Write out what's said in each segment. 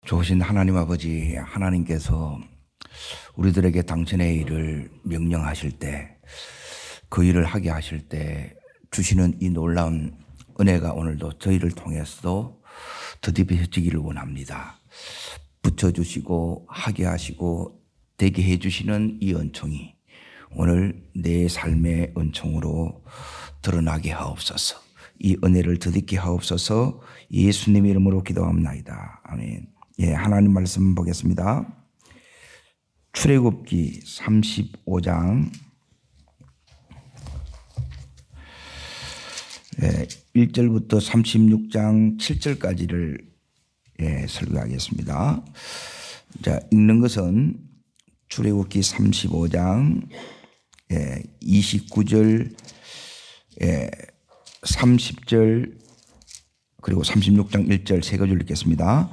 좋으신 하나님 아버지, 하나님께서 우리들에게 당신의 일을 명령하실 때, 그 일을 하게 하실 때 주시는 이 놀라운 은혜가 오늘도 저희를 통해서도 더딥어지기를 원합니다. 붙여주시고 하게 하시고 되게 해주시는 이 은총이 오늘 내 삶의 은총으로 드러나게 하옵소서. 이 은혜를 더듬게 하옵소서. 예수님의 이름으로 기도합니다. 아멘. 예, 하나님 말씀 보겠습니다. 출애굽기 35장 1절부터 36장 7절까지를 설교하겠습니다. 자, 읽는 것은 출애굽기 35장 29절 30절 그리고 36장 1절 세 가지를 읽겠습니다.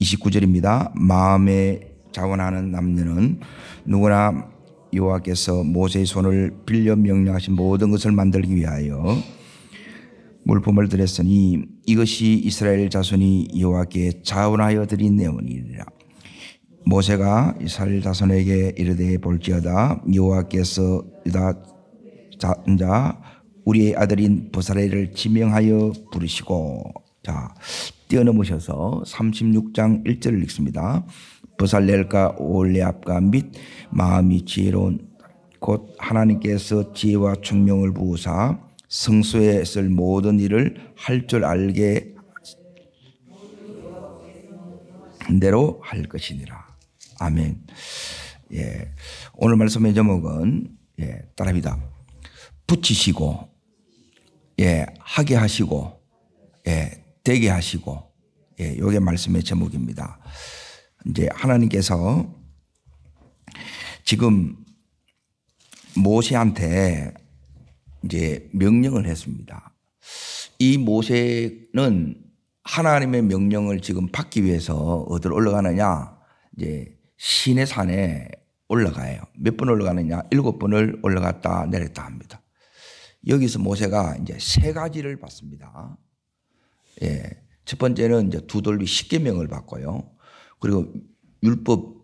29절입니다. 마음에 자원하는 남녀는 누구나 여호와께서 모세의 손을 빌려 명령하신 모든 것을 만들기 위하여 물품을 드렸으니 이것이 이스라엘 자손이 여호와께 자원하여 드린 내원이니라. 모세가 이스라엘 자손에게 이르되 볼지어다 여호와께서 자 우리의 아들인 버살렐을 지명하여 부르시고, 자 뛰어넘으셔서 36장 1절을 읽습니다. 버살렐과 오홀리압과 및 마음이 지혜로운 곧 하나님께서 지혜와 총명을 부으사 성소에 쓸 모든 일을 할 줄 알게 한 대로 할 것이니라. 아멘. 예, 오늘 말씀의 제목은 따라합니다. 붙이시고, 하게 하시고, 되게 하시고, 요게 말씀의 제목입니다. 이제 하나님께서 지금 모세한테 이제 명령을 했습니다. 이 모세는 하나님의 명령을 지금 받기 위해서 어디로 올라가느냐? 이제 시내 산에 올라가요. 몇 번 올라가느냐? 7번을 올라갔다 내렸다 합니다. 여기서 모세가 이제 세 가지를 받습니다. 첫 번째는 이제 두 돌비 10계명을 받고요. 그리고 율법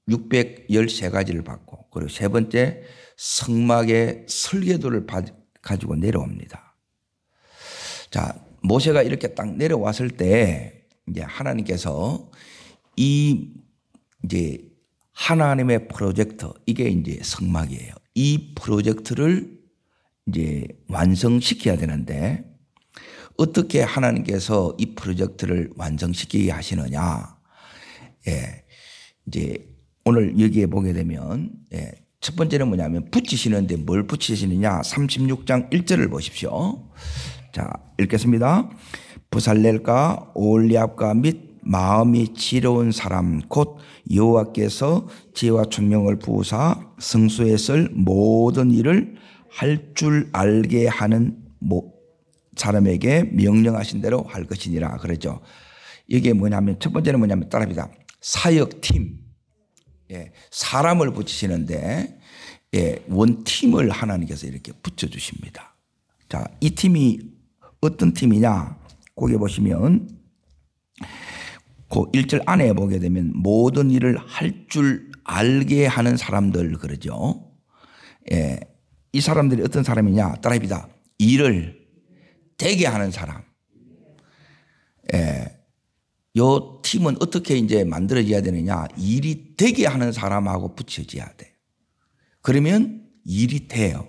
613가지를 받고, 그리고 세 번째 성막의 설계도를 가지고 내려옵니다. 자, 모세가 이렇게 딱 내려왔을 때 이제 하나님께서 이 이제 하나님의 프로젝트, 이게 이제 성막이에요. 이 프로젝트를 이제 완성시켜야 되는데 어떻게 하나님께서 이 프로젝트를 완성시키게 하시느냐? 이제 오늘 여기에 보게 되면 첫 번째는 뭐냐면 붙이시는데 뭘 붙이시느냐? 36장 1절을 보십시오. 자, 읽겠습니다. 버살렐과 오홀리압과 및 마음이 지혜로운 사람 곧 여호와께서 지혜와 총명을 부으사 성소에 쓸 모든 일을 할 줄 알게 하는 사람에게 명령하신 대로 할 것이니라 그러죠. 이게 뭐냐면 첫 번째는 뭐냐면 따라합니다. 사역팀, 사람을 붙이시는데 원팀을 하나님께서 이렇게 붙여주십니다. 자, 이 팀이 어떤 팀이냐? 거기 보시면 그 1절 안에 보게 되면 모든 일을 할 줄 알게 하는 사람들 그러죠. 이 사람들이 어떤 사람이냐? 따라합니다. 일을 되게 하는 사람. 요 팀은 어떻게 이제 만들어져야 되느냐? 일이 되게 하는 사람하고 붙여져야 돼요. 그러면 일이 돼요.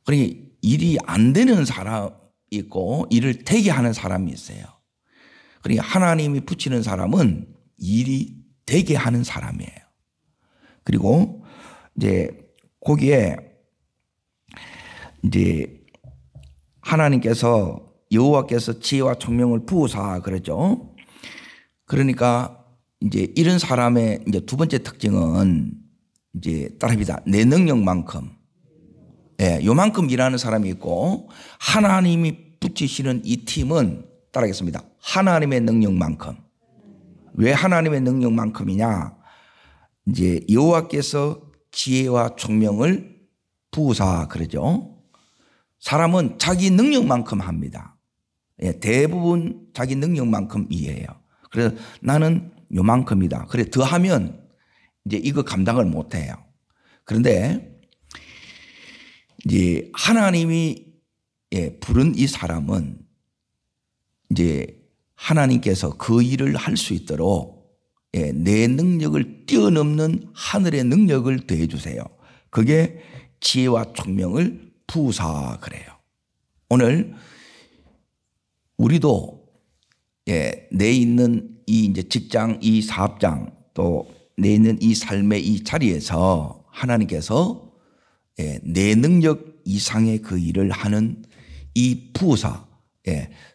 그러니까 일이 안 되는 사람이 있고 일을 되게 하는 사람이 있어요. 그러니까 하나님이 붙이는 사람은 일이 되게 하는 사람이에요. 그리고 이제 거기에 이제 하나님께서 여호와께서 지혜와 총명을 부으사 그러죠. 그러니까 이제 이런 사람의 이제 두 번째 특징은 이제 따라합니다. 내 능력만큼, 요만큼 일하는 사람이 있고 하나님이 붙이시는 이 팀은 따라하겠습니다. 하나님의 능력만큼. 왜 하나님의 능력만큼이냐? 이제 여호와께서 지혜와 총명을 부으사 그러죠. 사람은 자기 능력만큼 합니다. 대부분 자기 능력만큼 이해해요. 그래서 나는 요만큼이다. 그래 더 하면 이제 이거 감당을 못 해요. 그런데 이제 하나님이 부른 이 사람은 이제 하나님께서 그 일을 할 수 있도록 내 능력을 뛰어넘는 하늘의 능력을 더해 주세요. 그게 지혜와 총명을 부으사 그래요. 오늘 우리도 내 있는 이 이제 직장, 이 사업장, 또 내 있는 이 삶의 이 자리에서 하나님께서 내 능력 이상의 그 일을 하는 이 부사,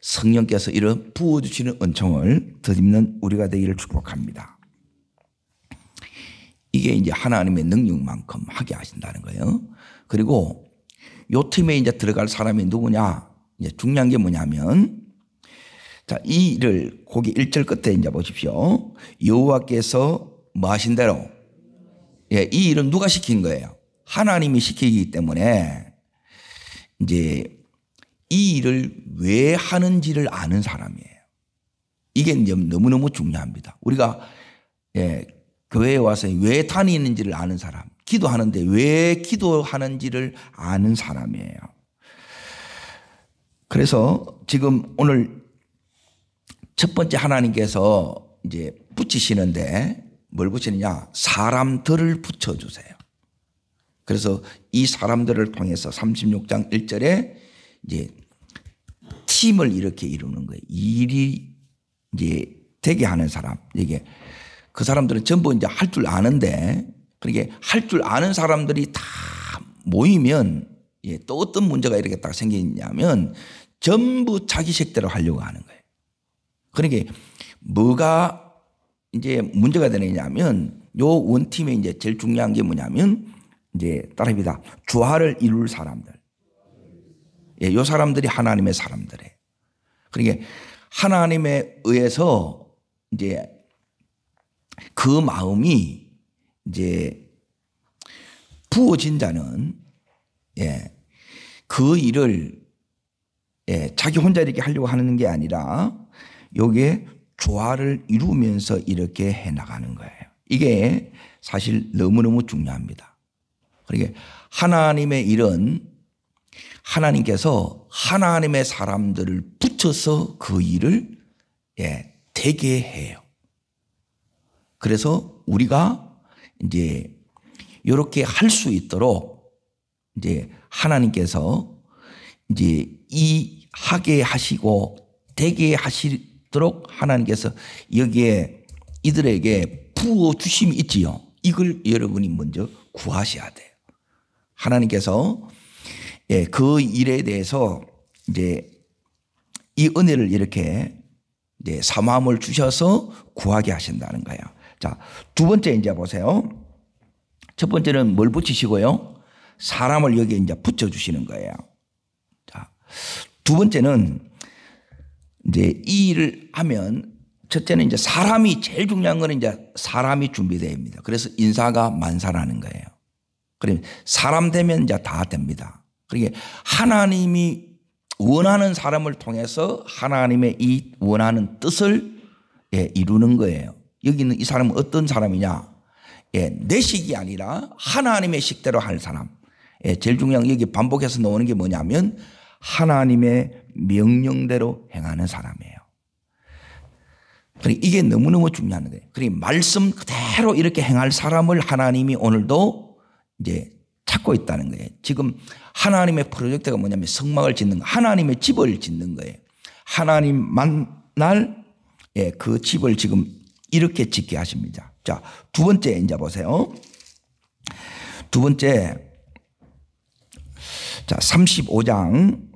성령께서 이런 부어주시는 은총을 덧입는 우리가 되기를 축복합니다. 이게 이제 하나님의 능력만큼 하게 하신다는 거예요. 그리고 요 팀에 이제 들어갈 사람이 누구냐? 이제 중요한 게 뭐냐면, 자, 이 일을 거기 1절 끝에 이제 보십시오. 여호와께서 뭐 하신 대로, 이 일은 누가 시킨 거예요? 하나님이 시키기 때문에 이제 이 일을 왜 하는지를 아는 사람이에요. 이게 이제 너무너무 중요합니다. 우리가 교회에 와서 왜 다니는지를 아는 사람, 기도하는데 왜 기도하는지를 아는 사람이에요. 그래서 지금 오늘 첫 번째 하나님께서 이제 붙이시는데 뭘 붙이느냐? 사람들을 붙여주세요. 그래서 이 사람들을 통해서 36장 1절에 이제 팀을 이렇게 이루는 거예요. 일이 이제 되게 하는 사람. 이게 그 사람들은 전부 이제 할 줄 아는데, 그러니까 할 줄 아는 사람들이 다 모이면 또 어떤 문제가 이렇게 딱 생기냐면 전부 자기 식대로 하려고 하는 거예요. 그러니까 뭐가 이제 문제가 되느냐면 요 원팀에 이제 제일 중요한 게 뭐냐면 이제 따라합니다. 조화를 이룰 사람들. 요 사람들이 하나님의 사람들이에요. 그러니까 하나님에 의해서 이제 그 마음이 이제 부어진 자는 그 일을 자기 혼자 이렇게 하려고 하는 게 아니라 여기에 조화를 이루면서 이렇게 해나가는 거예요. 이게 사실 너무너무 중요합니다. 그러니까 하나님의 일은 하나님께서 하나님의 사람들을 붙여서 그 일을 되게 해요. 그래서 우리가 이제 이렇게 할 수 있도록 이제 하나님께서 이제 이 하게 하시고 되게 하시도록 하나님께서 여기에 이들에게 부어 주심이 있지요. 이걸 여러분이 먼저 구하셔야 돼요. 하나님께서 그 일에 대해서 이제 이 은혜를 이렇게 이제 사모함을 주셔서 구하게 하신다는 거예요. 자, 두 번째 이제 보세요. 첫 번째는 뭘 붙이시고요? 사람을 여기에 이제 붙여주시는 거예요. 자, 두 번째는 이제 이 일을 하면 첫째는 이제 사람이 제일 중요한 거는 이제 사람이 준비됩니다. 그래서 인사가 만사라는 거예요. 그러면 사람 되면 이제 다 됩니다. 그러니까 하나님이 원하는 사람을 통해서 하나님의 이 원하는 뜻을 이루는 거예요. 여기는 이 사람은 어떤 사람이냐? 내 식이 아니라 하나님의 식대로 할 사람. 제일 중요한 여기 반복해서 나오는 게 뭐냐면 하나님의 명령대로 행하는 사람이에요. 그러니까 이게 너무너무 중요한 거예요. 그러니까 말씀 그대로 이렇게 행할 사람을 하나님이 오늘도 이제 찾고 있다는 거예요. 지금 하나님의 프로젝트가 뭐냐면 성막을 짓는 거, 하나님의 집을 짓는 거예요. 하나님 만날 그 집을 지금 이렇게 짓게 하십니다. 자, 두 번째 이제 보세요. 두 번째, 자, 35장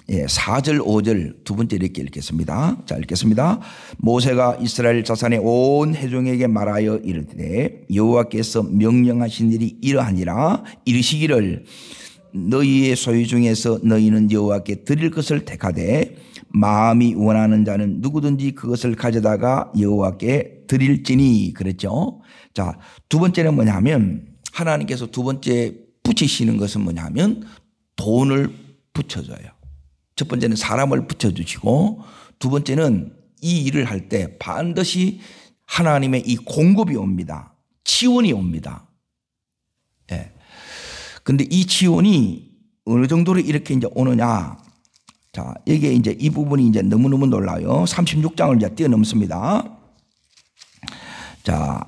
4절 5절 두 번째 이렇게 읽겠습니다. 자, 읽겠습니다. 모세가 이스라엘 자손의 온 회중에게 말하여 이르되 여호와께서 명령하신 일이 이러하니라. 이르시기를 너희의 소유 중에서 너희는 여호와께 드릴 것을 택하되 마음이 원하는 자는 누구든지 그것을 가져다가 여호와께 드릴지니. 그랬죠. 자, 두 번째는 뭐냐면 하나님께서 두 번째 붙이시는 것은 뭐냐면 돈을 붙여줘요. 첫 번째는 사람을 붙여주시고 두 번째는 이 일을 할 때 반드시 하나님의 이 공급이 옵니다. 지원이 옵니다. 예. 근데 이 지원이 어느 정도로 이렇게 이제 오느냐. 자, 이게 이제 이 부분이 이제 너무너무 놀라요. 36장을 이제 뛰어넘습니다. 자,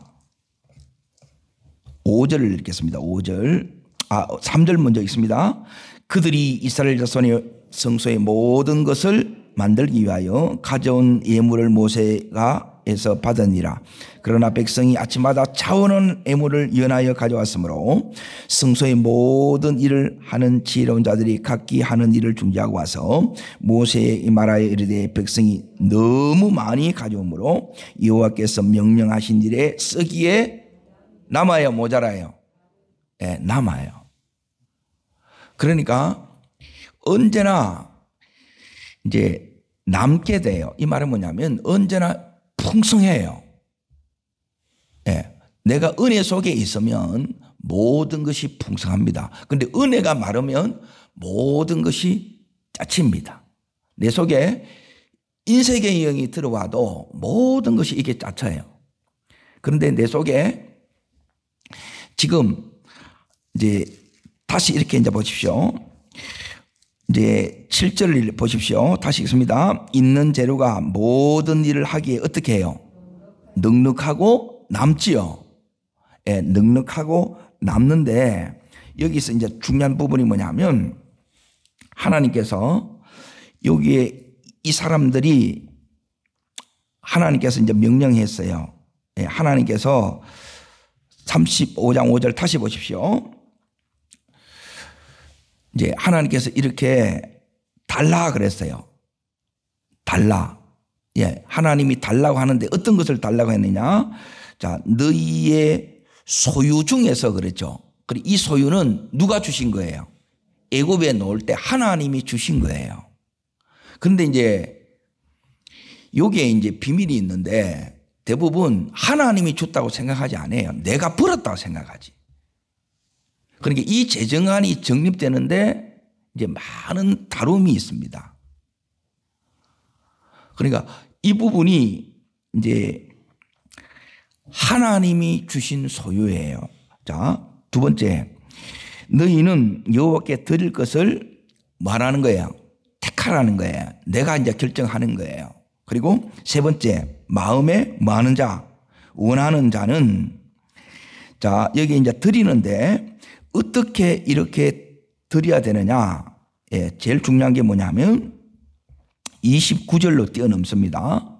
5절을 읽겠습니다. 3절 먼저 읽습니다. 그들이 이스라엘 자손의 성소의 모든 것을 만들기 위하여 가져온 예물을 모세가 에서 받으니라. 그러나 백성이 아침마다 차오는 예물을 연하여 가져왔으므로 성소의 모든 일을 하는 지혜로운 자들이 각기 하는 일을 중지하고 와서 모세의 말하여 이르되 백성이 너무 많이 가져오므로 여호와께서 명령하신 일에 쓰기에 남아요, 모자라요? 예, 남아요. 그러니까 언제나 이제 남게 돼요. 이 말은 뭐냐면 언제나 풍성해요. 예, 내가 은혜 속에 있으면 모든 것이 풍성합니다. 그런데 은혜가 마르면 모든 것이 짜칩니다. 내 속에 인색의 영이 들어와도 모든 것이 이게 짜쳐요. 그런데 내 속에 지금 이제 다시 이렇게 이제 보십시오. 이제 7절을 보십시오. 다시 읽습니다. 있는 재료가 모든 일을 하기에 어떻게 해요? 넉넉하고 남지요. 예, 넉넉하고 남는데 여기서 이제 중요한 부분이 뭐냐면 하나님께서 여기에 이 사람들이 하나님께서 이제 명령했어요. 예, 하나님께서 35장 5절 다시 보십시오. 이제 하나님께서 이렇게 달라 그랬어요. 달라. 예, 하나님이 달라고 하는데 어떤 것을 달라고 했느냐? 자, 너희의 소유 중에서 그랬죠. 그리고 이 소유는 누가 주신 거예요? 애굽에 놓을 때 하나님이 주신 거예요. 그런데 이제 여기에 이제 비밀이 있는데 대부분 하나님이 줬다고 생각하지 않아요. 내가 벌었다고 생각하지. 그러니까 이 재정안이 정립되는데 이제 많은 다름이 있습니다. 그러니까 이 부분이 이제 하나님이 주신 소유예요. 자, 두 번째, 너희는 여호와께 드릴 것을 말하는 거예요. 택하라는 거예요. 내가 이제 결정하는 거예요. 그리고 세 번째, 마음에 많은 자, 원하는 자는 자, 여기 이제 드리는데 어떻게 이렇게 드려야 되느냐? 예, 제일 중요한 게 뭐냐면 29절로 뛰어넘습니다.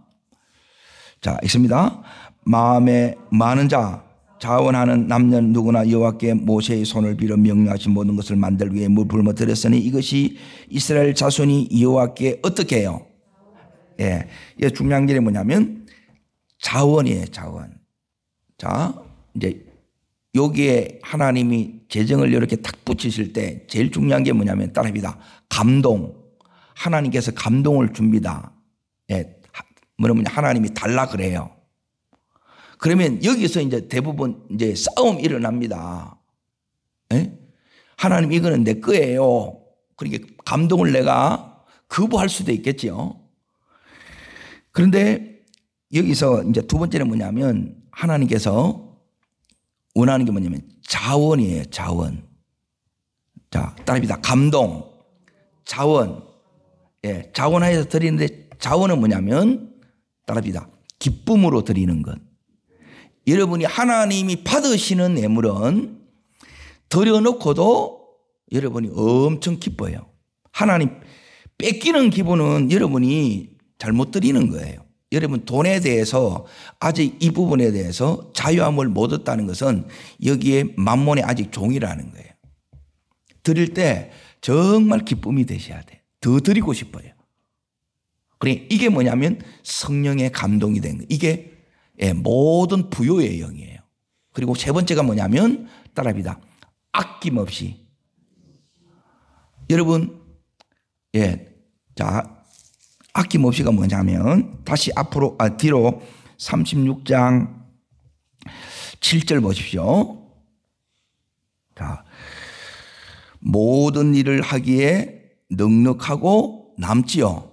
자, 있습니다. 마음에 많은 자, 자원하는 남녀 누구나 여호와께 모세의 손을 빌어 명령하신 모든 것을 만들 위해 물불모 드렸으니 이것이 이스라엘 자손이 여호와께 어떻게 해요? 예, 이 중요한 게 뭐냐면 자원이에요, 자원. 자, 이제 여기에 하나님이 재정을 이렇게 탁 붙이실 때 제일 중요한 게 뭐냐면 따라합니다. 감동. 하나님께서 감동을 줍니다. 예, 뭐냐면 하나님이 달라 그래요. 그러면 여기서 이제 대부분 이제 싸움이 일어납니다. 예? 하나님 이거는 내 거예요. 그러니까 감동을 내가 거부할 수도 있겠죠. 그런데 여기서 이제 두 번째는 뭐냐면 하나님께서 원하는 게 뭐냐면 자원이에요, 자원. 자, 따라합니다. 감동, 자원. 예, 자원하여서 드리는데 자원은 뭐냐면 따라합니다. 기쁨으로 드리는 것. 여러분이 하나님이 받으시는 예물은 드려놓고도 여러분이 엄청 기뻐요. 하나님 뺏기는 기분은 여러분이 잘못 드리는 거예요. 여러분 돈에 대해서 아직 이 부분에 대해서 자유함을 못 얻었다는 것은 여기에 만몬의 아직 종이라는 거예요. 드릴 때 정말 기쁨이 되셔야 돼요. 더 드리고 싶어요. 그러니까 이게 뭐냐면 성령의 감동이 된 거예요. 이게 모든 부요의 영이에요. 그리고 세 번째가 뭐냐면 따라합니다. 아낌없이. 여러분, 자, 아낌없이가 뭐냐면 다시 뒤로 36장 7절 보십시오. 자, 모든 일을 하기에 넉넉하고 남지요.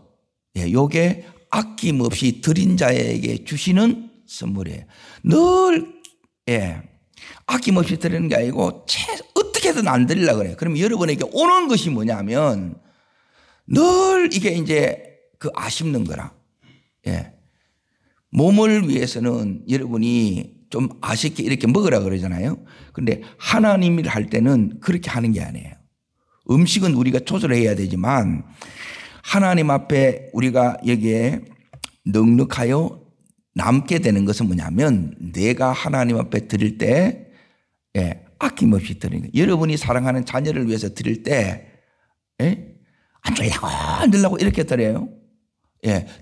요게 아낌없이 드린 자에게 주시는 선물이에요. 늘 아낌없이 드리는 게 아니고 어떻게든 안 드리려고 그래요. 그러면 여러분에게 오는 것이 뭐냐면 늘 이게 이제 그 아쉽는 거라. 몸을 위해서는 여러분이 좀 아쉽게 이렇게 먹으라 그러잖아요. 그런데 하나님을 할 때는 그렇게 하는 게 아니에요. 음식은 우리가 조절해야 되지만 하나님 앞에 우리가 여기에 넉넉하여 남게 되는 것은 뭐냐면 내가 하나님 앞에 드릴 때 아낌없이 드리는 거예요. 여러분이 사랑하는 자녀를 위해서 드릴 때 안 주려고 안 주려고 이렇게 드려요.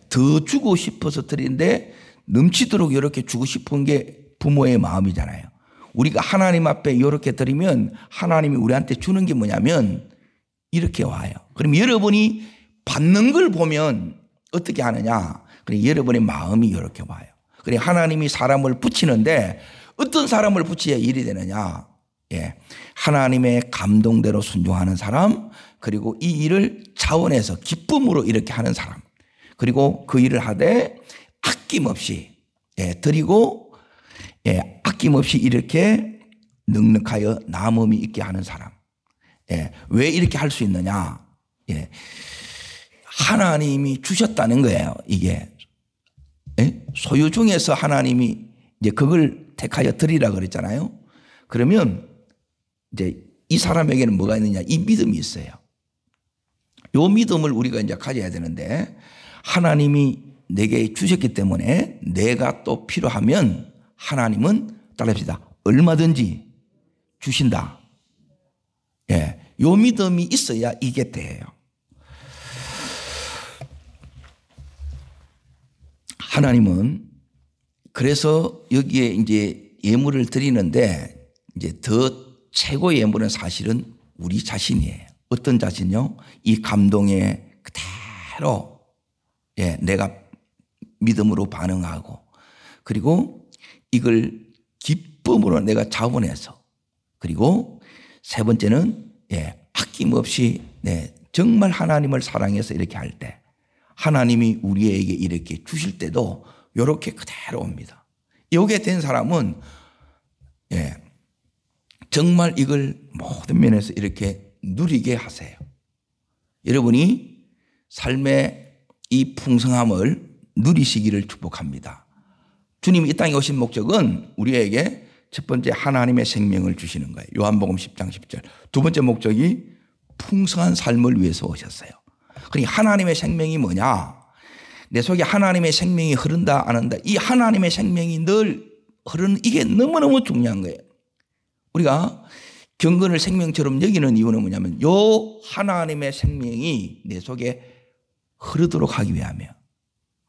더 주고 싶어서 드리는데 넘치도록 이렇게 주고 싶은 게 부모의 마음이잖아요. 우리가 하나님 앞에 이렇게 드리면 하나님이 우리한테 주는 게 뭐냐면 이렇게 와요. 그럼 여러분이 받는 걸 보면 어떻게 하느냐? 그래 여러분의 마음이 이렇게 와요. 그래 하나님이 사람을 붙이는데 어떤 사람을 붙여야 일이 되느냐? 하나님의 감동대로 순종하는 사람, 그리고 이 일을 자원해서 기쁨으로 이렇게 하는 사람, 그리고 그 일을 하되 아낌없이 드리고 아낌없이 이렇게 넉넉하여 남음이 있게 하는 사람. 왜 이렇게 할 수 있느냐? 하나님이 주셨다는 거예요. 이게 소유 중에서 하나님이 이제 그걸 택하여 드리라 그랬잖아요. 그러면 이제 이 사람에게는 뭐가 있느냐? 이 믿음이 있어요. 이 믿음을 우리가 이제 가져야 되는데 하나님이 내게 주셨기 때문에 내가 또 필요하면 하나님은 따라합시다. 얼마든지 주신다. 요 믿음이 있어야 이게 돼요. 하나님은 그래서 여기에 이제 예물을 드리는데 이제 더 최고의 예물은 사실은 우리 자신이에요. 어떤 자신요? 이 감동에 그대로 내가 믿음으로 반응하고 그리고 이걸 기쁨으로 내가 자원해서 그리고 세 번째는 아낌없이 정말 하나님을 사랑해서 이렇게 할 때 하나님이 우리에게 이렇게 주실 때도 이렇게 그대로 옵니다. 여기에 된 사람은 정말 이걸 모든 면에서 이렇게 누리게 하세요. 여러분이 삶의 이 풍성함을 누리시기를 축복합니다. 주님이 이 땅에 오신 목적은 우리에게 첫 번째 하나님의 생명을 주시는 거예요. 요한복음 10장 10절. 두 번째 목적이 풍성한 삶을 위해서 오셨어요. 그러니까 하나님의 생명이 뭐냐? 내 속에 하나님의 생명이 흐른다 안 한다. 이 하나님의 생명이 늘 흐르는 이게 너무너무 중요한 거예요. 우리가 경건을 생명처럼 여기는 이유는 뭐냐면 요 하나님의 생명이 내 속에 흐르도록 하기 위함이에요.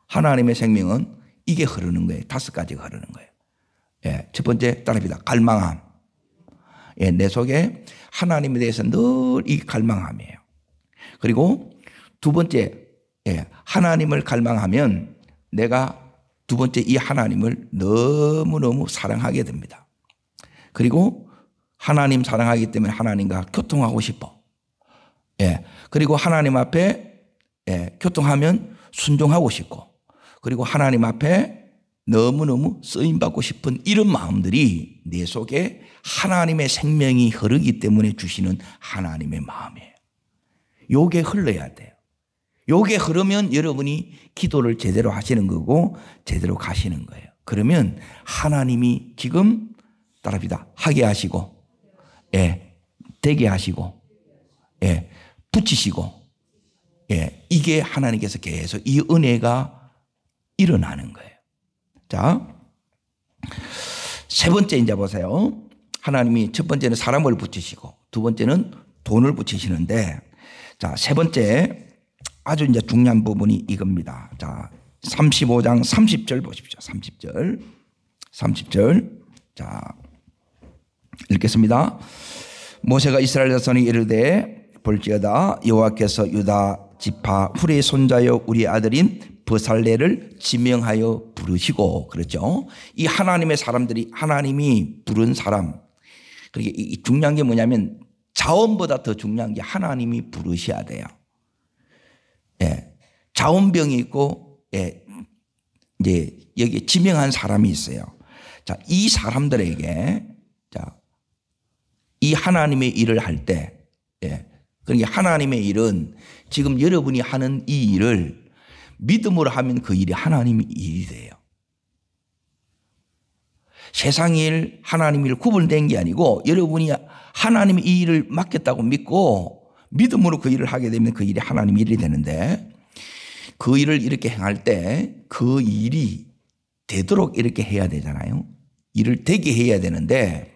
하나님의 생명은 이게 흐르는 거예요. 5가지가 흐르는 거예요. 첫 번째 따라합니다. 갈망함. 내 속에 하나님에 대해서 늘 이 갈망함이에요. 그리고 두 번째 하나님을 갈망하면 내가 두 번째 이 하나님을 너무너무 사랑하게 됩니다. 그리고 하나님 사랑하기 때문에 하나님과 교통하고 싶어. 그리고 하나님 앞에 교통하면 순종하고 싶고 그리고 하나님 앞에 너무너무 쓰임받고 싶은 이런 마음들이 내 속에 하나님의 생명이 흐르기 때문에 주시는 하나님의 마음이에요. 요게 흘러야 돼요. 요게 흐르면 여러분이 기도를 제대로 하시는 거고 제대로 가시는 거예요. 그러면 하나님이 지금 따라합니다. 하게 하시고 되게 하시고 붙이시고 이게 하나님께서 계속 이 은혜가 일어나는 거예요. 자, 세 번째 이제 보세요. 하나님이 첫 번째는 사람을 붙이시고 두 번째는 돈을 붙이시는데 자, 세 번째 아주 이제 중요한 부분이 이겁니다. 자, 35장 30절 보십시오. 30절. 자, 읽겠습니다. 모세가 이스라엘 자손이 이르되 볼지어다 여호와께서 유다 지파 훌의 손자여 우리 아들인 버살레를 지명하여 부르시고 그렇죠. 이 하나님의 사람들이 하나님이 부른 사람. 그러니까 이 중요한 게 뭐냐면 자원보다 더 중요한 게 하나님이 부르셔야 돼요. 자원병이 있고 이제 여기 지명한 사람이 있어요. 자, 이 사람들에게 자, 이 하나님의 일을 할 때, 그러니까 하나님의 일은 지금 여러분이 하는 이 일을 믿음으로 하면 그 일이 하나님의 일이 돼요. 세상 일, 하나님 일 구분된 게 아니고 여러분이 하나님의 이 일을 맡겼다고 믿고 믿음으로 그 일을 하게 되면 그 일이 하나님의 일이 되는데 그 일을 이렇게 행할 때 그 일이 되도록 이렇게 해야 되잖아요. 일을 되게 해야 되는데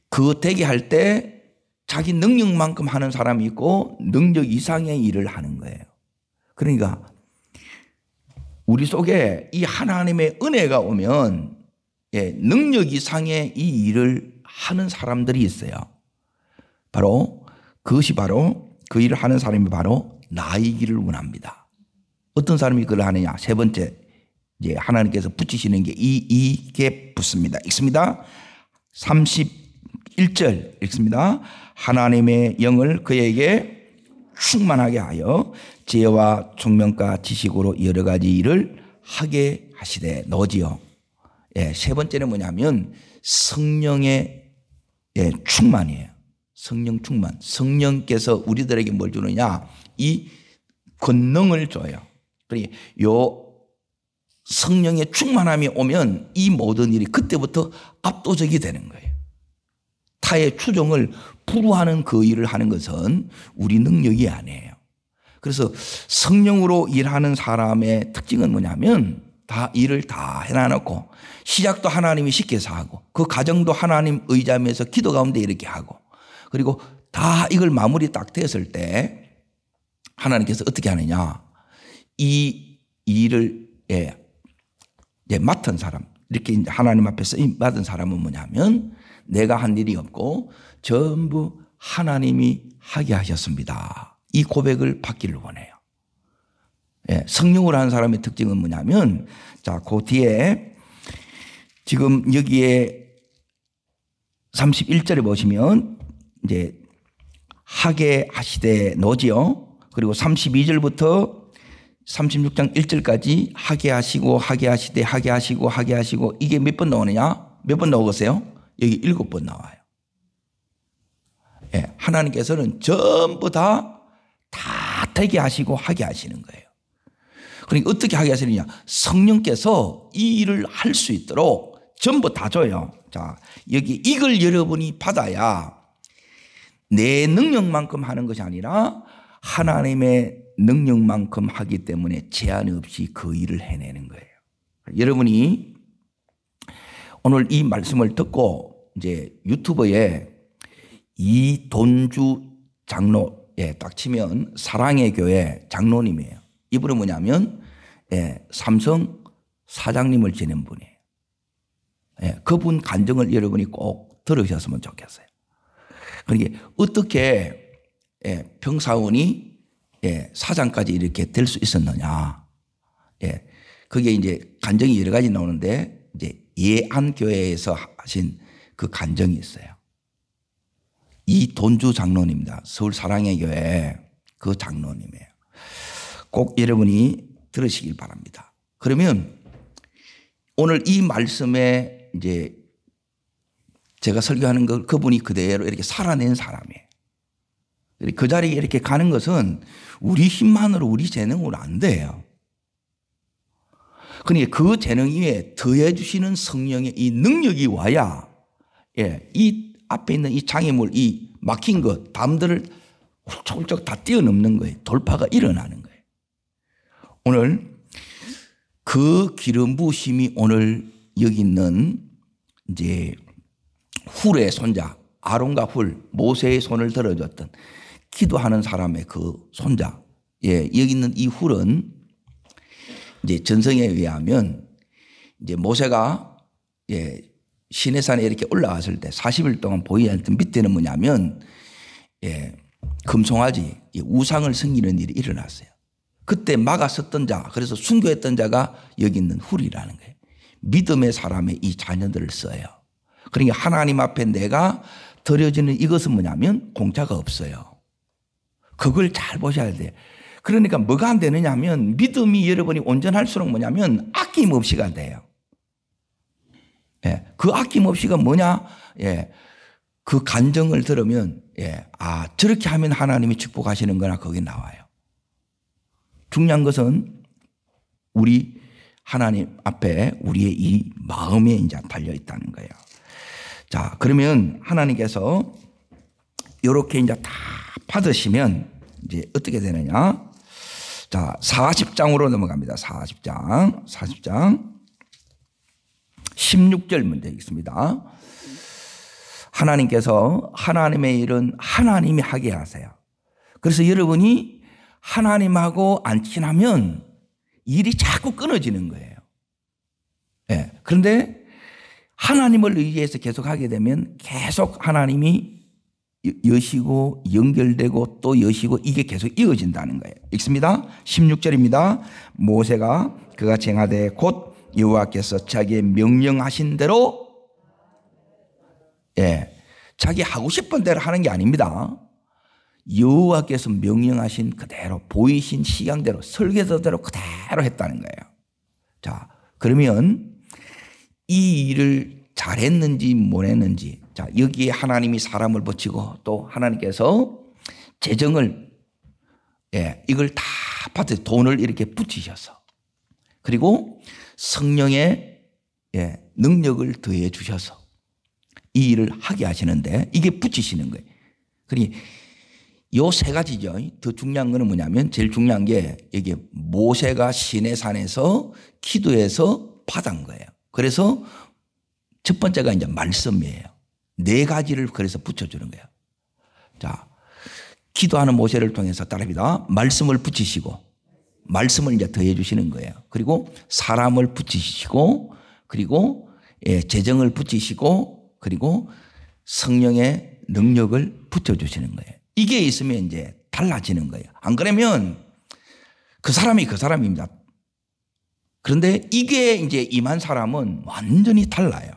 그 되게 할 때 자기 능력만큼 하는 사람이 있고 능력 이상의 일을 하는 거예요. 그러니까 우리 속에 이 하나님의 은혜가 오면 능력 이상의 이 일을 하는 사람들이 있어요. 그것이 바로 그 일을 하는 사람이 바로 나이기를 원합니다. 어떤 사람이 그걸 하느냐? 세 번째, 이제 하나님께서 붙이시는 게 이게 붙습니다. 읽습니다. 31절 읽습니다. 하나님의 영을 그에게 충만하게 하여 지혜와 총명과 지식으로 여러 가지 일을 하게 하시되 너지요. 세 번째는 뭐냐면 성령의 충만이에요. 성령 충만. 성령께서 우리들에게 뭘 주느냐? 이 권능을 줘요. 그러니 요 성령의 충만함이 오면 이 모든 일이 그때부터 압도적이 되는 거예요. 타의 추종을 불허하는 그 일을 하는 것은 우리 능력이 아니에요. 그래서 성령으로 일하는 사람의 특징은 뭐냐면 다 일을 다 해놔놓고 시작도 하나님이 시켜서 하고 그 과정도 하나님 의지하면서 기도 가운데 이렇게 하고 그리고 다 이걸 마무리 딱 됐을 때 하나님께서 어떻게 하느냐? 이 일을 맡은 사람, 이렇게 이제 하나님 앞에서 맡은 사람은 뭐냐면 내가 한 일이 없고 전부 하나님이 하게 하셨습니다. 이 고백을 받기를 원해요. 성령으로 하는 사람의 특징은 뭐냐면 자, 그 뒤에 지금 여기에 31절에 보시면 이제 하게 하시되 너지요. 그리고 32절부터 36장 1절까지 하게 하시고 하게 하시되 하게 하시고 하게 하시고 이게 몇 번 나오느냐? 몇 번 나오겠어요? 여기 7번 나와요. 하나님께서는 전부 다 되게 하시고 하게 하시는 거예요. 그러니까 어떻게 하게 하시느냐? 성령께서 이 일을 할 수 있도록 전부 다 줘요. 자, 여기 이걸 여러분이 받아야 내 능력만큼 하는 것이 아니라 하나님의 능력만큼 하기 때문에 제한 없이 그 일을 해내는 거예요. 여러분이 오늘 이 말씀을 듣고 이제 유튜브에 이돈주 장로에 딱 치면 사랑의 교회 장로님이에요. 이분은 뭐냐면 삼성 사장님을 지낸 분이에요. 그분 간증을 여러분이 꼭 들으셨으면 좋겠어요. 그러니까 어떻게 평사원이 사장까지 이렇게 될 수 있었느냐. 그게 이제 간증이 여러 가지 나오는데 이제 예안교회에서 하신 그 간증이 있어요. 이돈주 장로님입니다. 서울 사랑의 교회 그 장로님이에요. 꼭 여러분이 들으시길 바랍니다. 그러면 오늘 이 말씀에 이제 제가 설교하는 걸 그분이 그대로 이렇게 살아낸 사람이에요. 그 자리에 이렇게 가는 것은 우리 힘만으로 우리 재능으로 안 돼요. 그러니까 그 재능 위에 더해 주시는 성령의 이 능력이 와야 이 앞에 있는 이 장애물, 이 막힌 것, 담들을 훌쩍훌쩍 다 뛰어넘는 거예요. 돌파가 일어나는 거예요. 오늘 그 기름 부으심이 오늘 여기 있는 이제 훌의 손자, 아론과 훌, 모세의 손을 들어줬던 기도하는 사람의 그 손자, 여기 있는 이 훌은 이제 전성에 의하면 이제 모세가 시내산에 이렇게 올라왔을 때 40일 동안 보이지 않던 밑에는 뭐냐면 금송아지 우상을 섬기는 일이 일어났어요. 그때 막아섰던 자, 그래서 순교했던 자가 여기 있는 훌이라는 거예요. 믿음의 사람의 이 자녀들을 써요. 그러니까 하나님 앞에 내가 드려지는 이것은 뭐냐면 공짜가 없어요. 그걸 잘 보셔야 돼요. 그러니까 뭐가 안 되느냐 하면 믿음이 여러분이 온전할수록 뭐냐면 아낌없이가 돼요. 예, 그 아낌없이가 뭐냐? 예, 그 간증을 들으면 예, 아 저렇게 하면 하나님이 축복하시는 거나 거기 나와요. 중요한 것은 우리 하나님 앞에 우리의 이 마음에 이제 달려 있다는 거예요. 자, 그러면 하나님께서 이렇게 이제 다 받으시면 이제 어떻게 되느냐? 자, 40장으로 넘어갑니다. 40장. 16절 문제 있습니다. 하나님께서 하나님의 일은 하나님이 하게 하세요. 그래서 여러분이 하나님하고 안 친하면 일이 자꾸 끊어지는 거예요. 네. 그런데 하나님을 의지해서 계속 하게 되면 계속 하나님이 여시고 연결되고 또 여시고 이게 계속 이어진다는 거예요. 읽습니다. 16절입니다. 모세가 그같이 행하되 곧 여호와께서 자기의 명령하신 대로 예, 자기 하고 싶은 대로 하는 게 아닙니다. 여호와께서 명령하신 그대로 보이신 시간대로 설계도대로 그대로 했다는 거예요. 자, 그러면 이 일을 잘했는지 못했는지 자, 여기에 하나님이 사람을 붙이고 또 하나님께서 재정을 예, 이걸 다 받아 돈을 이렇게 붙이셔서 그리고 성령의 예, 능력을 더해 주셔서 이 일을 하게 하시는데 이게 붙이시는 거예요. 그러니 요 세 가지죠. 더 중요한 거는 뭐냐면 제일 중요한 게 이게 모세가 시내산에서 기도해서 받은 거예요. 그래서 첫 번째가 이제 말씀이에요. 네 가지를 그래서 붙여주는 거예요. 자, 기도하는 모세를 통해서 따라합니다. 말씀을 붙이시고 말씀을 이제 더해 주시는 거예요. 그리고 사람을 붙이시고 그리고 예, 재정을 붙이시고 그리고 성령의 능력을 붙여주시는 거예요. 이게 있으면 이제 달라지는 거예요. 안 그러면 그 사람이 그 사람입니다. 그런데 이게 이제 임한 사람은 완전히 달라요.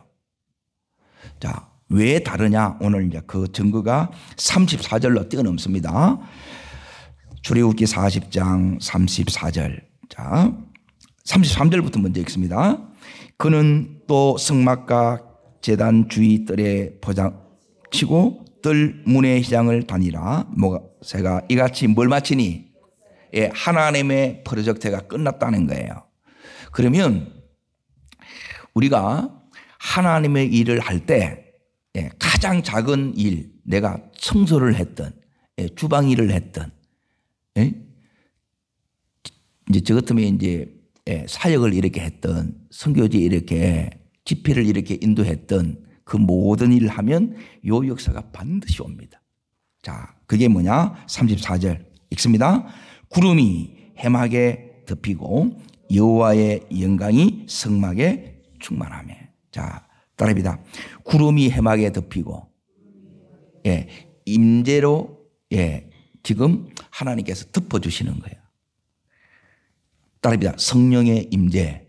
자, 왜 다르냐? 오늘 이제 그 증거가 34절로 뛰어넘습니다. 출애굽기 40장 34절. 자, 33절부터 먼저 읽습니다. 그는 또 성막과 제단 주위 뜰에 포장치고 뜰 문의 시장을 다니라. 모세가 이같이 뭘 마치니? 예, 하나님의 프로젝트가 끝났다는 거예요. 그러면 우리가 하나님의 일을 할 때 예, 가장 작은 일, 내가 청소를 했던 예, 주방 일을 했던 예? 이제 저 같으면 이제 예, 사역을 이렇게 했던 선교지 이렇게 집회를 이렇게 인도했던 그 모든 일을 하면 요 역사가 반드시 옵니다. 자, 그게 뭐냐? 34절 읽습니다. 구름이 해막에 덮이고 여호와의 영광이 성막에 충만하며. 자, 따라합니다. 구름이 해막에 덮이고 예, 임재로 예, 지금 하나님께서 덮어주시는 거예요. 따라합니다. 성령의 임재.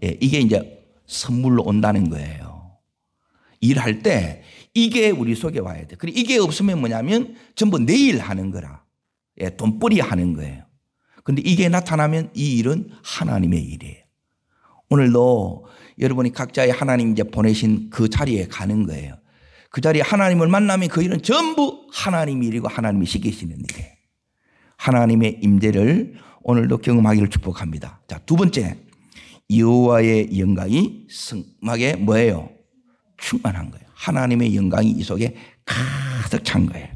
예, 이게 이제 선물로 온다는 거예요. 일할 때 이게 우리 속에 와야 돼. 그리고 이게 없으면 뭐냐면 전부 내일 하는 거라. 예, 돈벌이 하는 거예요. 그런데 이게 나타나면 이 일은 하나님의 일이에요. 오늘도 여러분이 각자의 하나님 이제 보내신 그 자리에 가는 거예요. 그 자리에 하나님을 만나면 그 일은 전부 하나님 일이고 하나님이 시키시는 일이에요. 하나님의 임재를 오늘도 경험하기를 축복합니다. 자, 두 번째, 여호와의 영광이 성막에 뭐예요? 충만한 거예요. 하나님의 영광이 이 속에 가득 찬 거예요.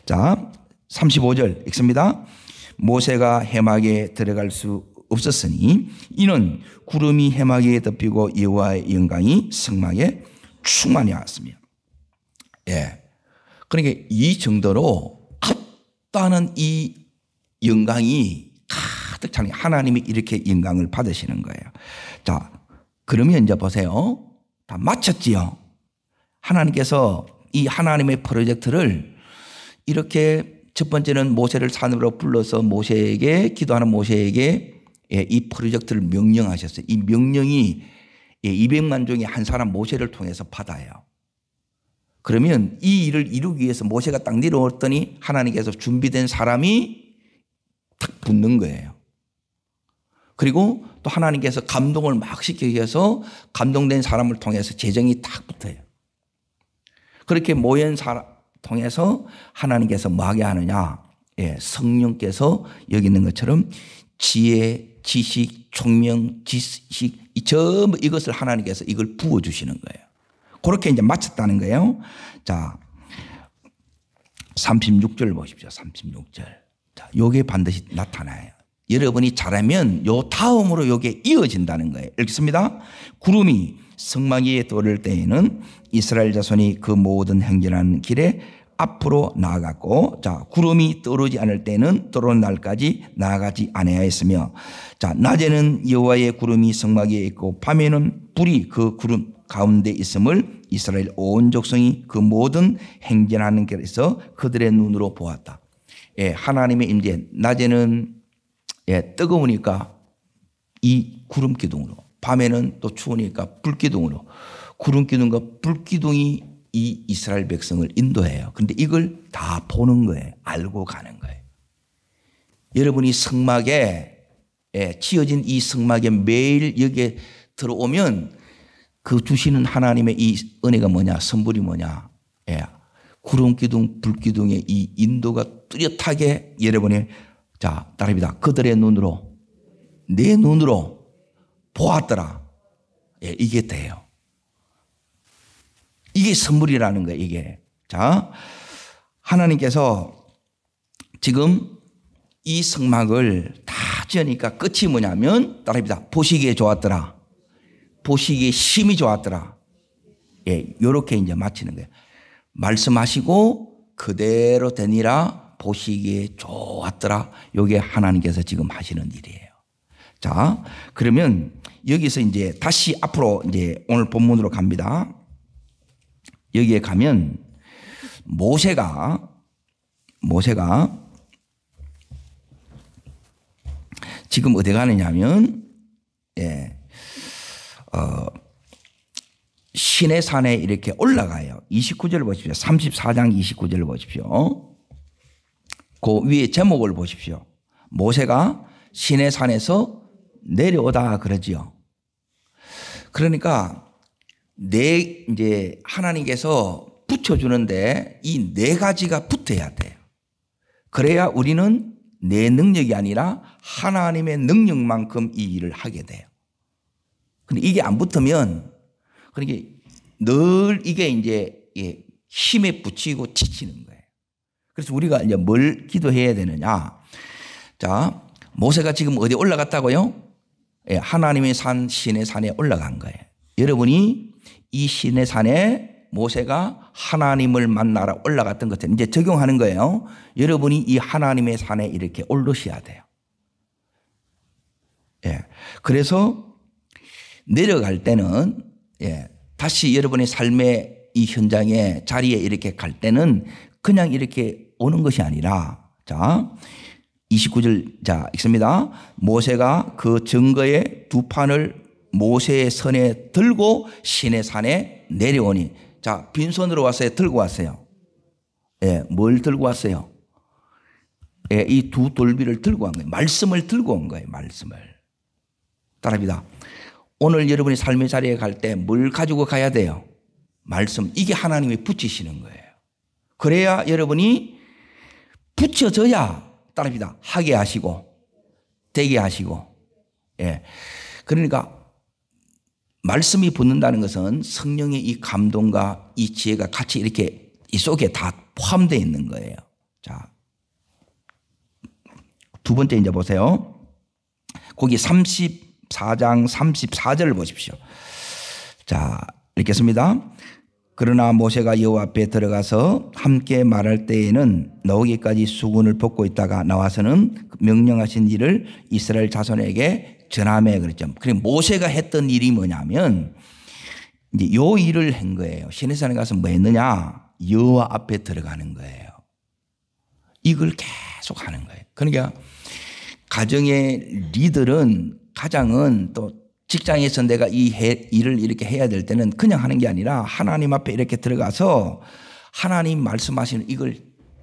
자, 35절 읽습니다. 모세가 해막에 들어갈 수 없었으니 이는 구름이 해막에 덮이고 여호와의 영광이 성막에 충만히 왔습니다. 예, 그러니까 이 정도로 아빠는 이 영광이 가득 차는 하나님이 이렇게 영광을 받으시는 거예요. 자, 그러면 이제 보세요. 다 마쳤지요. 하나님께서 이 하나님의 프로젝트를 이렇게 첫 번째는 모세를 산으로 불러서 모세에게 기도하는 모세에게 이 프로젝트를 명령하셨어요. 이 명령이 200만 중에 한 사람 모세를 통해서 받아요. 그러면 이 일을 이루기 위해서 모세가 딱 내려왔더니 하나님께서 준비된 사람이 탁 붙는 거예요. 그리고 또 하나님께서 감동을 막 시키기 위해서 감동된 사람을 통해서 재정이 탁 붙어요. 그렇게 모인 사람 통해서 하나님께서 뭐하게 하느냐? 예, 성령께서 여기 있는 것처럼 지혜, 지식, 총명, 지식 전부 이것을 하나님께서 이걸 부어주시는 거예요. 그렇게 이제 마쳤다는 거예요. 자, 36절 보십시오. 36절. 자, 요게 반드시 나타나요. 여러분이 잘하면 요 다음으로 요게 이어진다는 거예요. 읽겠습니다. 구름이 성막 위에 떠오를 때에는 이스라엘 자손이 그 모든 행진하는 길에 앞으로 나아갔고, 자, 구름이 떠오르지 않을 때는 떠오르는 날까지 나아가지 아니하였으며, 자, 낮에는 여호와의 구름이 성막 위에 있고 밤에는 불이 그 구름 가운데 있음을 이스라엘 온 족속이 그 모든 행진하는 길에서 그들의 눈으로 보았다. 예, 하나님의 임재, 낮에는 예, 뜨거우니까 이 구름 기둥으로, 밤에는 또 추우니까 불 기둥으로, 구름 기둥과 불 기둥이 이 이스라엘 백성을 인도해요. 그런데 이걸 다 보는 거예요. 알고 가는 거예요. 여러분이 성막에 치어진 이 성막에 매일 여기에 들어오면 그 주시는 하나님의 이 은혜가 뭐냐, 선물이 뭐냐. 예. 구름 기둥, 불 기둥의 이 인도가 뚜렷하게 여러분이 자, 따라합니다. 그들의 눈으로, 내 눈으로 보았더라. 예, 이게 돼요. 이게 선물이라는 거예요, 이게. 자, 하나님께서 지금 이 성막을 다 지으니까 끝이 뭐냐면, 따라합니다. 보시기에 좋았더라. 보시기에 심히 좋았더라. 예, 요렇게 이제 마치는 거예요. 말씀하시고 그대로 되니라 보시기에 좋았더라. 요게 하나님께서 지금 하시는 일이에요. 자, 그러면 여기서 이제 다시 앞으로 이제 오늘 본문으로 갑니다. 여기에 가면 모세가 지금 어디 가느냐면 예, 시내산에 이렇게 올라가요. 29절을 보십시오. 34장 29절을 보십시오. 그 위에 제목을 보십시오. 모세가 시내산에서 내려오다 그러지요. 그러니까 이제 하나님께서 붙여주는데 이 네 가지가 붙어야 돼요. 그래야 우리는 내 능력이 아니라 하나님의 능력만큼 이 일을 하게 돼요. 근데 이게 안 붙으면 그러니까 늘 이게 이제 힘에 붙이고 지치는 거예요. 그래서 우리가 이제 뭘 기도해야 되느냐. 자, 모세가 지금 어디 올라갔다고요? 예, 하나님의 산 시내산에 올라간 거예요. 여러분이 이 시내산에 모세가 하나님을 만나러 올라갔던 것처럼 이제 적용하는 거예요. 여러분이 이 하나님의 산에 이렇게 오르셔야 돼요. 예. 그래서 내려갈 때는 예, 다시 여러분의 삶의 이 현장에 자리에 이렇게 갈 때는 그냥 이렇게 오는 것이 아니라 자 29절 자 읽습니다. 모세가 그 증거의 두 판을 모세의 손에 들고 시내산에 내려오니 자 빈손으로 왔어요. 들고 왔어요. 예, 뭘 들고 왔어요? 예, 이 두 돌비를 들고 온 거예요. 말씀을 들고 온 거예요. 말씀을. 따라합니다. 오늘 여러분이 삶의 자리에 갈 때 뭘 가지고 가야 돼요? 말씀. 이게 하나님이 붙이시는 거예요. 그래야 여러분이 붙여져야 따라합니다. 하게 하시고 되게 하시고 예. 그러니까 말씀이 붙는다는 것은 성령의 이 감동과 이 지혜가 같이 이렇게 이 속에 다 포함되어 있는 거예요. 자, 두 번째 이제 보세요. 거기 34장 34절을 보십시오. 자, 읽겠습니다. 그러나 모세가 여호와 앞에 들어가서 함께 말할 때에는 나오기까지 수군을 벗고 있다가 나와서는 명령하신 일을 이스라엘 자손에게 전하매 그랬죠. 그래 모세가 했던 일이 뭐냐면 이제 요 일을 한 거예요. 시내산에 가서 뭐 했느냐? 여호와 앞에 들어가는 거예요. 이걸 계속 하는 거예요. 그러니까 가정의 리더는 가장은 또 직장에서 내가 이 일을 이렇게 해야 될 때는 그냥 하는 게 아니라 하나님 앞에 이렇게 들어가서 하나님 말씀하시는 이걸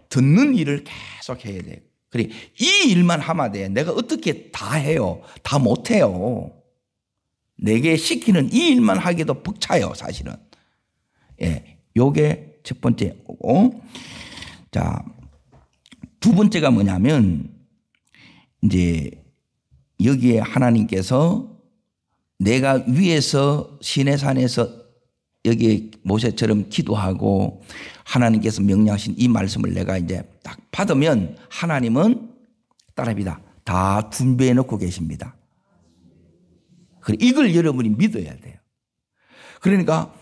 듣는 일을 계속 해야 돼요. 그래, 이 일만 하면 돼. 내가 어떻게 다 해요? 다 못해요. 내게 시키는 이 일만 하기도 벅차요, 사실은. 예, 요게 첫 번째고. 자, 두 번째가 뭐냐면, 이제 여기에 하나님께서 내가 위에서 시내산에서 여기 모세처럼 기도하고 하나님께서 명령하신 이 말씀을 내가 이제 딱 받으면 하나님은 따라합니다. 다 준비해 놓고 계십니다. 이걸 여러분이 믿어야 돼요. 그러니까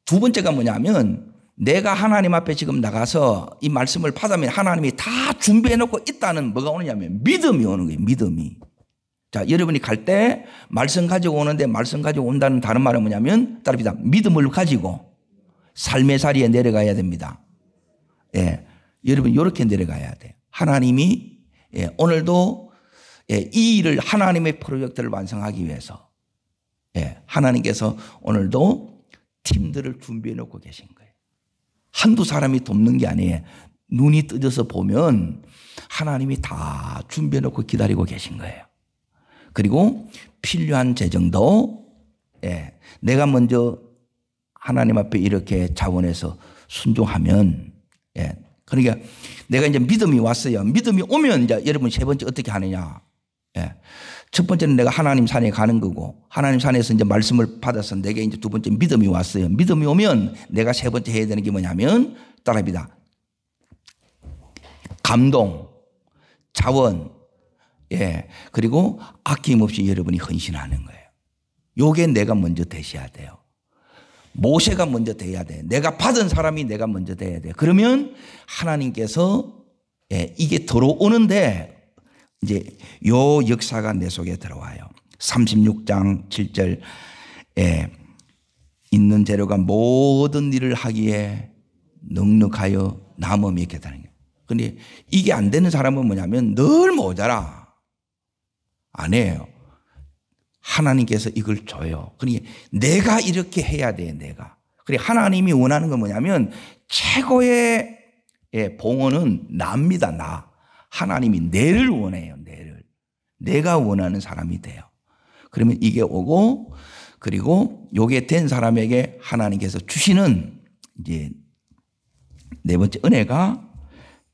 두 번째가 뭐냐면 내가 하나님 앞에 지금 나가서 이 말씀을 받으면 하나님이 다 준비해 놓고 있다는 뭐가 오느냐면 믿음이 오는 거예요. 믿음이. 자, 여러분이 갈 때 말씀 가지고 오는데 말씀 가지고 온다는 다른 말은 뭐냐면 따릅니다. 믿음을 가지고 삶의 자리에 내려가야 됩니다. 예, 여러분 이렇게 내려가야 돼요. 하나님이 오늘도 이 일을 하나님의 프로젝트를 완성하기 위해서 하나님께서 오늘도 팀들을 준비해 놓고 계신 거예요. 한두 사람이 돕는 게 아니에요. 눈이 뜨져서 보면 하나님이 다 준비해 놓고 기다리고 계신 거예요. 그리고 필요한 재정도 내가 먼저 하나님 앞에 이렇게 자원해서 순종하면 그러니까 내가 이제 믿음이 왔어요. 믿음이 오면 이제 여러분 세 번째 어떻게 하느냐. 첫 번째는 내가 하나님 산에 가는 거고 하나님 산에서 이제 말씀을 받아서 내게 이제 두 번째 믿음이 왔어요. 믿음이 오면 내가 세 번째 해야 되는 게 뭐냐면 따라합니다. 감동, 자원, 그리고 아낌없이 여러분이 헌신하는 거예요. 요게 내가 먼저 되셔야 돼요. 모세가 먼저 돼야 돼. 내가 받은 사람이 내가 먼저 돼야 돼. 그러면 하나님께서 이게 들어오는데 이제 요 역사가 내 속에 들어와요. 36장 7절 있는 재료가 모든 일을 하기에 넉넉하여 남음이 있게 되는 거예요. 그런데 이게 안 되는 사람은 뭐냐면 늘 모자라. 안 해요. 하나님께서 이걸 줘요. 그러니까 내가 이렇게 해야 돼, 내가. 그래, 하나님이 원하는 건 뭐냐면 최고의 봉헌은 나입니다, 나. 하나님이 내를 원해요, 내를. 내가 원하는 사람이 돼요. 그러면 이게 오고, 그리고 요게 된 사람에게 하나님께서 주시는 이제 네 번째 은혜가,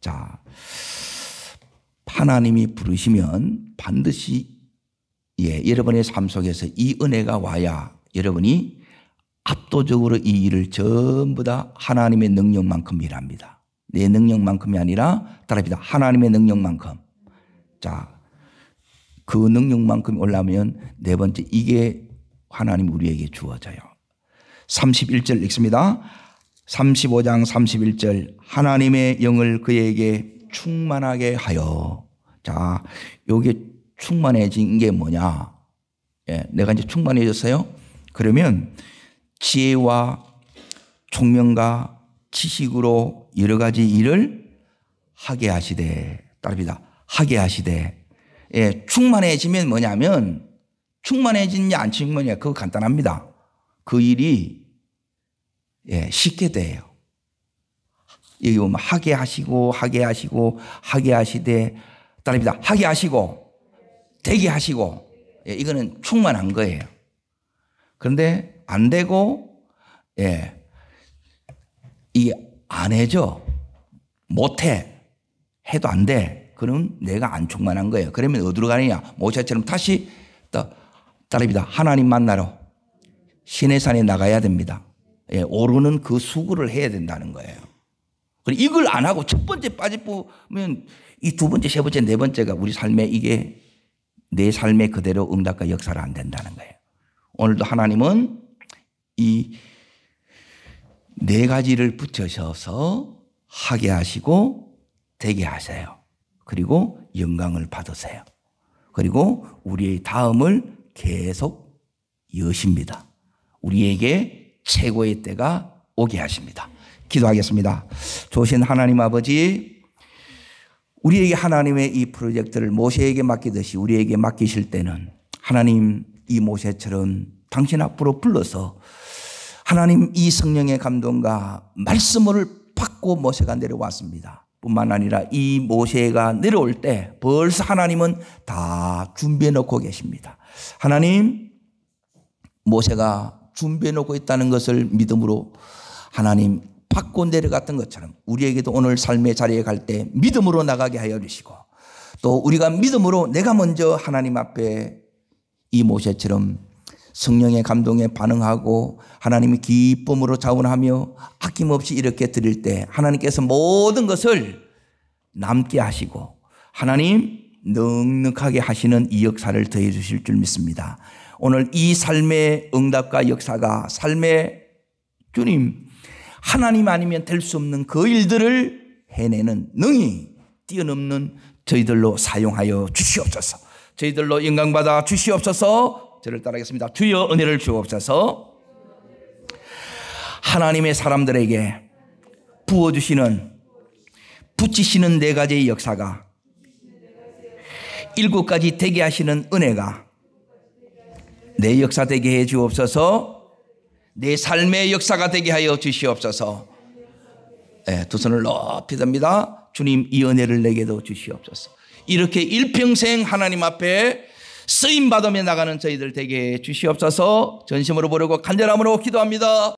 자, 하나님이 부르시면 반드시 여러분의 삶 속에서 이 은혜가 와야 여러분이 압도적으로 이 일을 전부 다 하나님의 능력만큼 일합니다. 내 능력만큼이 아니라 따라합니다. 하나님의 능력만큼. 자, 그 능력만큼 올라오면 네 번째 이게 하나님 우리에게 주어져요. 31절 읽습니다. 35장 31절 하나님의 영을 그에게 충만하게 하여. 자, 요게 충만해진 게 뭐냐? 내가 이제 충만해졌어요. 그러면 지혜와 총명과 지식으로 여러 가지 일을 하게 하시되, 따릅니다. 하게 하시되. 충만해지면 뭐냐면 충만해지냐 안 충만해지냐 그거 간단합니다. 그 일이 쉽게 돼요. 여기 보면 하게 하시고 하게 하시고 하게 하시되 따릅니다. 하게 하시고 되게 하시고 이거는 충만한 거예요. 그런데 안 되고 이게 안 해져. 못해. 해도 안 돼. 그럼 내가 안 충만한 거예요. 그러면 어디로 가느냐. 모세처럼 다시 따릅니다. 하나님 만나러 시내산에 나가야 됩니다. 오르는 그 수고를 해야 된다는 거예요. 이걸 안 하고 첫 번째 빠져보면 이 두 번째, 세 번째, 네 번째가 우리 삶에 이게 내 삶에 그대로 응답과 역사를 안 된다는 거예요. 오늘도 하나님은 이 네 가지를 붙여셔서 하게 하시고 되게 하세요. 그리고 영광을 받으세요. 그리고 우리의 다음을 계속 여십니다. 우리에게 최고의 때가 오게 하십니다. 기도하겠습니다. 좋으신 하나님 아버지, 우리에게 하나님의 이 프로젝트를 모세에게 맡기듯이 우리에게 맡기실 때는 하나님 이 모세처럼 당신 앞으로 불러서 하나님 이 성령의 감동과 말씀을 받고 모세가 내려왔습니다. 뿐만 아니라 이 모세가 내려올 때 벌써 하나님은 다 준비해 놓고 계십니다. 하나님, 모세가 준비해 놓고 있다는 것을 믿음으로 하나님 받고 내려갔던 것처럼 우리에게도 오늘 삶의 자리에 갈 때 믿음으로 나가게 하여 주시고, 또 우리가 믿음으로 내가 먼저 하나님 앞에 이 모세처럼 성령의 감동에 반응하고 하나님의 기쁨으로 자원하며 아낌없이 이렇게 드릴 때 하나님께서 모든 것을 남게 하시고 하나님 넉넉하게 하시는 이 역사를 더해 주실 줄 믿습니다. 오늘 이 삶의 응답과 역사가 삶의 주님, 하나님 아니면 될 수 없는 그 일들을 해내는 능히 뛰어넘는 저희들로 사용하여 주시옵소서. 저희들로 영광받아 주시옵소서. 저를 따르겠습니다. 주여 은혜를 주옵소서. 하나님의 사람들에게 부어주시는 붙이시는 4가지의 역사가 7가지 되게 하시는 은혜가 내 역사 되게 해 주옵소서. 내 삶의 역사가 되게 하여 주시옵소서. 네, 두 손을 높이 듭니다. 주님, 이 은혜를 내게도 주시옵소서. 이렇게 일평생 하나님 앞에 쓰임받으며 나가는 저희들 되게 해 주시옵소서. 전심으로 부르고 간절함으로 기도합니다.